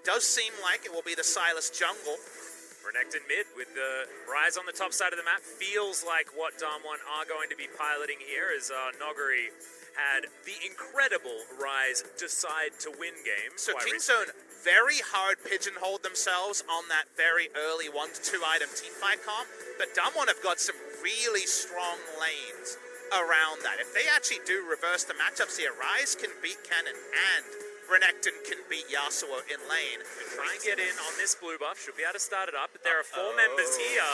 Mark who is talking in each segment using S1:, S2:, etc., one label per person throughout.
S1: does seem like it will be the Sylas jungle.
S2: Renekton mid with the Rise on the top side of the map. Feels like what Dam1 are going to be piloting here as Noguri had the incredible Rise decide to win game.
S1: So Kingzone very hard pigeonholed themselves on that very early 1 to 2 item teamfight comp, but Dam1 have got some really strong lanes around that. If they actually do reverse the matchups here, Rise can beat Kennen and Renekton can beat Yasuo in lane.
S2: Try and get in on this blue buff. Should be able to start it up, but there are 4 members here.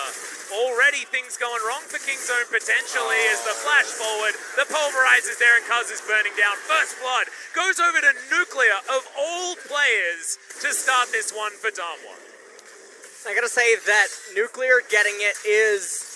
S2: Already things going wrong for Kingzone potentially as the flash forward. The pulverize is there and Cuz is burning down. First blood goes over to Nuclear of all players to start this one for Dam1.
S3: I gotta say that Nuclear getting it is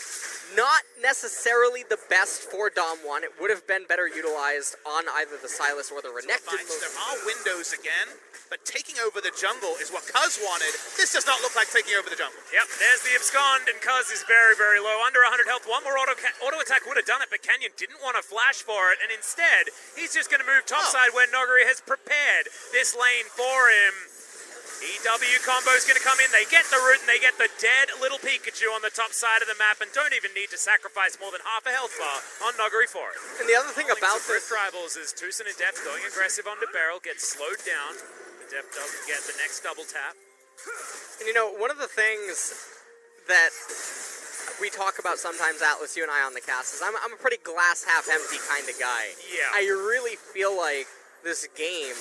S3: not necessarily the best for Dam1. It would have been better utilized on either the Sylas or the Renekton.
S1: There are windows again, but taking over the jungle is what Cuz wanted. This does not look like taking over the jungle.
S2: Yep, there's the abscond, and Cuz is very, very low. Under 100 health. One more auto attack would have done it, but Canyon didn't want to flash for it, and instead, he's just going to move topside where Noguri has prepared this lane for him. EW combo is going to come in. They get the root and they get the dead little Pikachu on the top side of the map and don't even need to sacrifice more than half a health bar on Noguri for it.
S3: And the other thing about this
S2: rivals is Tucson and Deft going aggressive onto Beryl, gets slowed down. Deft doesn't get the next double tap.
S3: And you know, one of the things that we talk about sometimes, Atlas, you and I on the cast, is I'm a pretty glass half empty kind of guy.
S2: Yeah.
S3: I really feel like this game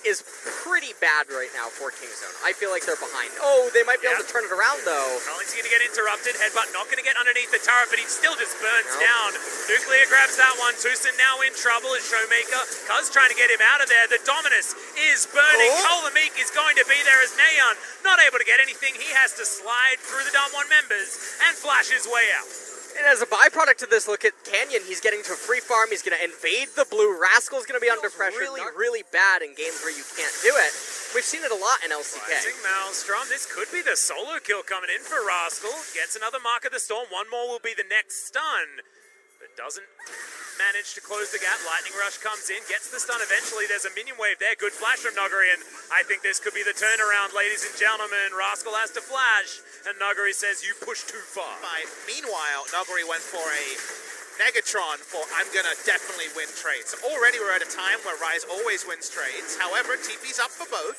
S3: is pretty bad right now for Kingzone. I feel like they're behind. Oh, they might be able to turn it around, though.
S2: Collins going to get interrupted. Headbutt not going to get underneath the turret, but he still just burns down. Nuclear grabs that one. Tucson now in trouble as Showmaker. Cuz trying to get him out of there. The Dominus is burning. Kolamik is going to be there as Neon not able to get anything. He has to slide through the Dam1 members and flash his way out.
S3: And as a byproduct of this, look at Canyon. He's getting to a free farm. He's going to invade the blue. Rascal's going to be under pressure. Really bad in games where you can't do it. We've seen it a lot in LCK.
S2: Rising Maelstrom. This could be the solo kill coming in for Rascal. Gets another Mark of the Storm. One more will be the next stun. But doesn't manage to close the gap. Lightning Rush comes in, gets the stun eventually. There's a minion wave there. Good flash from Noguri, and I think this could be the turnaround, ladies and gentlemen. Rascal has to flash, and Noguri says, you pushed too far.
S1: Meanwhile, Noguri went for a Negatron for I'm going to definitely win trades. So already we're at a time where Rise always wins trades. However, TP's up for both.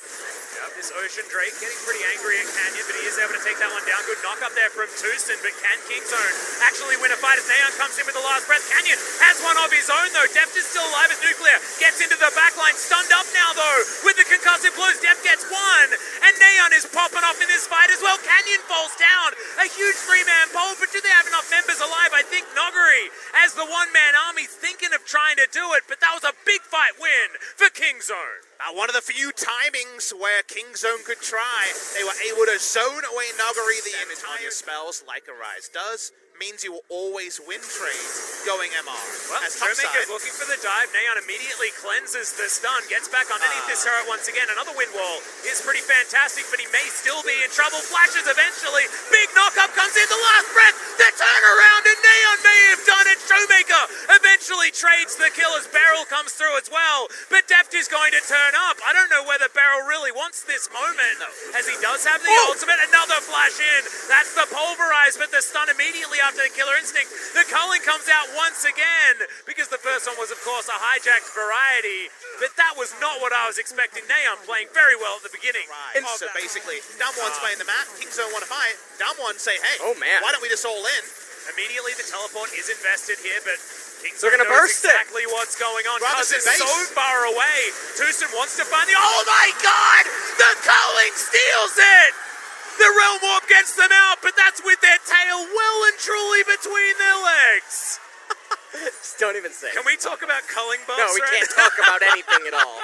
S2: Yep, this Ocean Drake getting pretty angry at Canyon, but he is able to take that one down. Good knock up there from Tucson, but can Kingzone actually win a fight as Neon comes in with the last breath? Canyon has one of his own, though. Deft is still alive as Nuclear gets into the backline. Stunned up now, though, with the concussive blows. Deft gets one, and Neon is popping off in this fight as well. Canyon falls down. A huge 3-man pole, but do they have enough members alive? I think Noguri, as the one-man army, thinking of trying to do it, but that was a big fight win for Kingzone.
S1: One of the few timings where Kingzone could try. They were able to zone away Noguri. The entire spells, like a Rise does, means you will always win trades going MR.
S2: Well, Showmaker's looking for the dive. Neon immediately cleanses the stun, gets back underneath this turret once again. Another wind wall is pretty fantastic, but he may still be in trouble. Flashes eventually. Big knock-up comes in, the last breath. The turnaround, and Neon may have done it. Showmaker eventually trades the kill as Beryl comes through as well. But Deft is going to turn up. I don't know whether Beryl really wants this moment, as he does have the ultimate. Another flash in. That's the pulverize, but the stun immediately after the Killer Instinct. The culling comes out once again, because the first one was, of course, a hijacked variety, but that was not what I was expecting. Neon playing very well at the beginning.
S1: Right. So basically, Dam1's playing the map, Kingzone want to fight, Dam1 say, hey, why don't we just all in?
S2: Immediately the teleport is invested here, but
S3: They're going to burst
S2: exactly what's going on. Cuz is so far away. Tucson wants to find the... Oh my god! The culling steals it! The Realm Warp gets them out, but that's with their tail well and truly between their legs.
S3: Just don't even say.
S2: Can we talk about culling buffs?
S3: No, we can't talk about anything at all.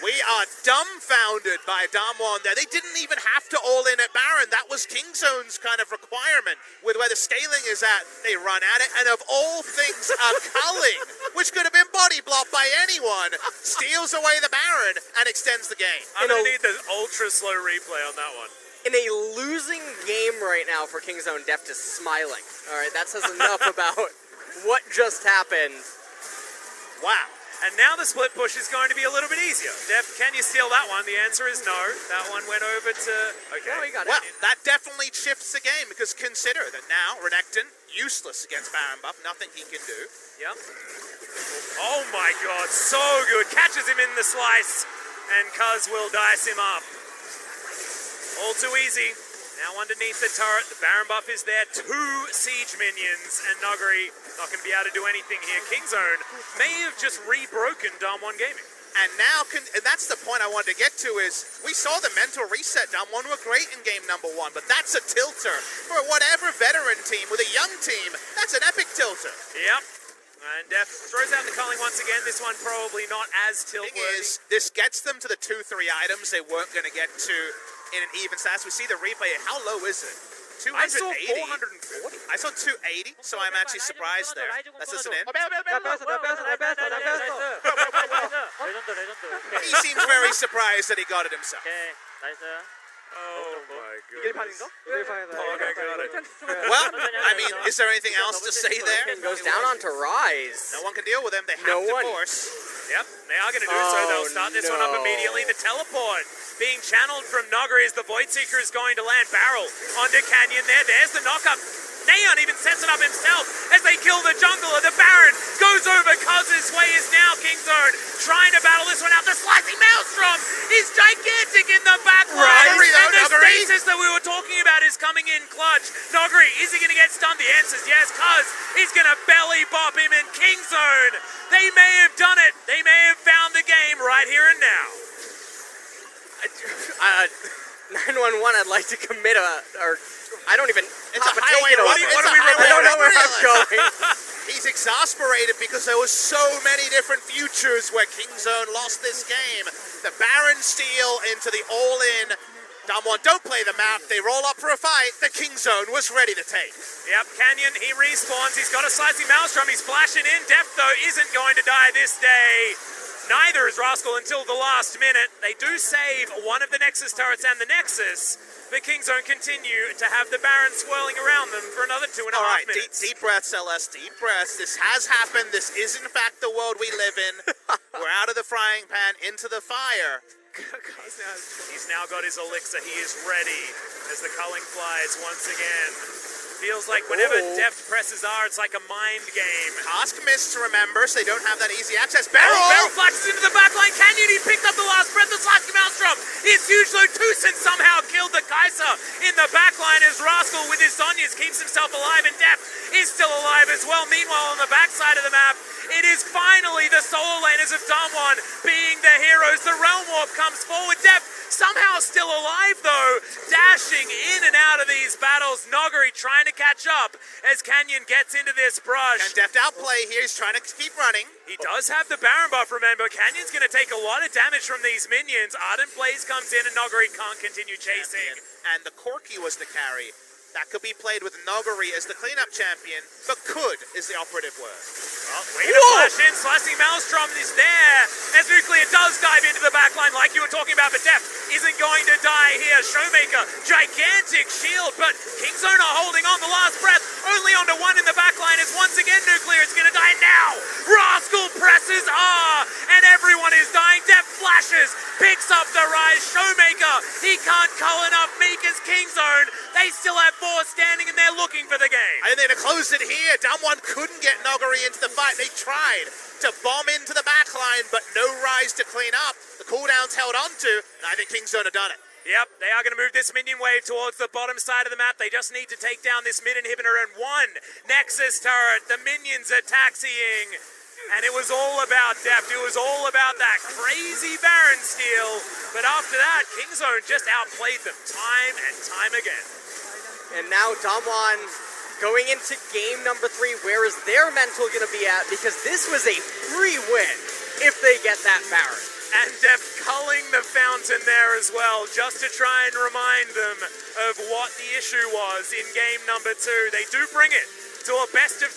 S1: We are dumbfounded by Dam1 there. They didn't even have to all in at Baron. That was Kingzone's kind of requirement. With where the scaling is at, they run at it. And of all things, a culling, which could have been body blocked by anyone, steals away the Baron and extends the game.
S2: I'm going to need the ultra slow replay on that one.
S3: In a losing game right now for Kingzone, Deft is smiling. All right, that says enough about what just happened.
S1: Wow.
S2: And now the split push is going to be a little bit easier. Deft, can you steal that one? The answer is no. That one went over to... Okay.
S3: No, he got
S1: Well,
S3: it.
S1: that definitely shifts the game, because consider that now Renekton, useless against Baron buff, nothing he can do.
S2: Yep. Oh my god, so good. Catches him in the slice, and Cuz will dice him up. All too easy. Now underneath the turret, the Baron buff is there. 2 siege minions, and Nuggery not going to be able to do anything here. Kingzone may have just re-broken Dam1 Gaming.
S1: And now, and that's the point I wanted to get to, is we saw the mental reset. Dam1 were great in game number 1, but that's a tilter. For whatever veteran team with a young team, that's an epic tilter.
S2: Yep. And Deft throws out the culling once again. This one probably not as tilt-worthy.
S1: Thing is, this gets them to the 2-3 items they weren't going to get to in an even stats. We see the replay. How low is it? 280.
S2: I saw 440.
S1: I saw 280, so I'm actually surprised there. That's just an in. He seems very surprised that he got it himself.
S2: Oh my god.
S1: Okay, got it. Well, I mean, is there anything else to say there?
S3: Goes down onto Rise.
S1: No one can deal with him. They have to force.
S2: Yep, they are going to do so. They'll start this one up immediately. The teleport being channeled from Nuggery as the Void Seeker is going to land. Barrel onto Canyon there. There's the knockup. Neon even sets it up himself as they kill the jungler. The Baron goes over Cuz's way is now Kingzone trying to battle this one out. The slicing Maelstrom is gigantic in the back line. And the stasis that we were talking about is coming in clutch. Nuggery, is he going to get stunned? The answer is yes. Cuz is going to belly bop him in Kingzone. They may have done it. They may have found the game right here and now.
S3: 911, I'd like to commit I don't even...
S1: It's a highway.
S2: What are we
S3: I don't know where I'm going.
S1: He's exasperated because there was so many different futures where Kingzone lost this game. The Baron steal into the all-in. Dam1 don't play the map. They roll up for a fight. The Kingzone was ready to take.
S2: Yep, Canyon, he respawns. He's got a slicing Maelstrom. He's flashing in. Deft, though, isn't going to die this day. Neither is Rascal until the last minute. They do save one of the Nexus turrets and the Nexus, but Kingzone continue to have the Baron swirling around them for another 2.5 minutes.
S1: Deep breaths, LS, deep breaths. This has happened. This is, in fact, the world we live in. We're out of the frying pan, into the fire.
S2: He's now got his elixir. He is ready as the culling flies once again. Feels like whenever Deft presses R, it's like a mind game.
S1: Task missed to remember, so they don't have that easy access. Barrel!
S2: Barrel flashes into the backline. Canyon, he picked up the last breath of Slasky Maelstrom. It's huge, though. Tucson somehow killed the Kaiser in the backline as Rascal with his Zonyas keeps himself alive, and Deft is still alive as well. Meanwhile, on the backside of the map, it is finally the solo laners of Dam1 being the heroes. The Realm Warp comes forward. Deft somehow still alive, though, dashing in and out of these battles. Nuggery trying to catch up as Canyon gets into this brush.
S1: And Deft outplay here. He's trying to keep running.
S2: He does have the Baron buff, remember. Canyon's going to take a lot of damage from these minions. Ardent Blaze comes in and Nuggery can't continue chasing.
S1: And the Corki was the carry. That could be played with Nuggery as the cleanup champion, but could is the operative word.
S2: Well, way to flash in. Slicing Maelstrom is there as Nuclear does dive into the backline like you were talking about, but Deft isn't going to die here. Showmaker, gigantic shield, but Kingzone are holding on the last breath. Only onto one in the backline as once again Nuclear is going to die now. Rascal presses R, and everyone is dying. Deft flashes, picks up the rise. Showmaker, he can't cull enough. Mika's Kingzone, they still have 4 standing and they're looking for the game.
S1: I think they're to close it here. Dam1 couldn't get Nuggery into the fight. They tried to bomb into the backline, but no rise to clean up. The cooldown's held onto, and I think Kingzone have done it.
S2: Yep, they are going to move this minion wave towards the bottom side of the map. They just need to take down this mid inhibitor and one Nexus turret. The minions are taxiing, and it was all about Deft. It was all about that crazy Baron steal. But after that, Kingzone just outplayed them time and time again.
S3: And now Dam1 going into game number 3. Where is their mental going to be at? Because this was a free win if they get that Baron.
S2: And Deft culling the fountain there as well, just to try and remind them of what the issue was in game number 2. They do bring it to a best of...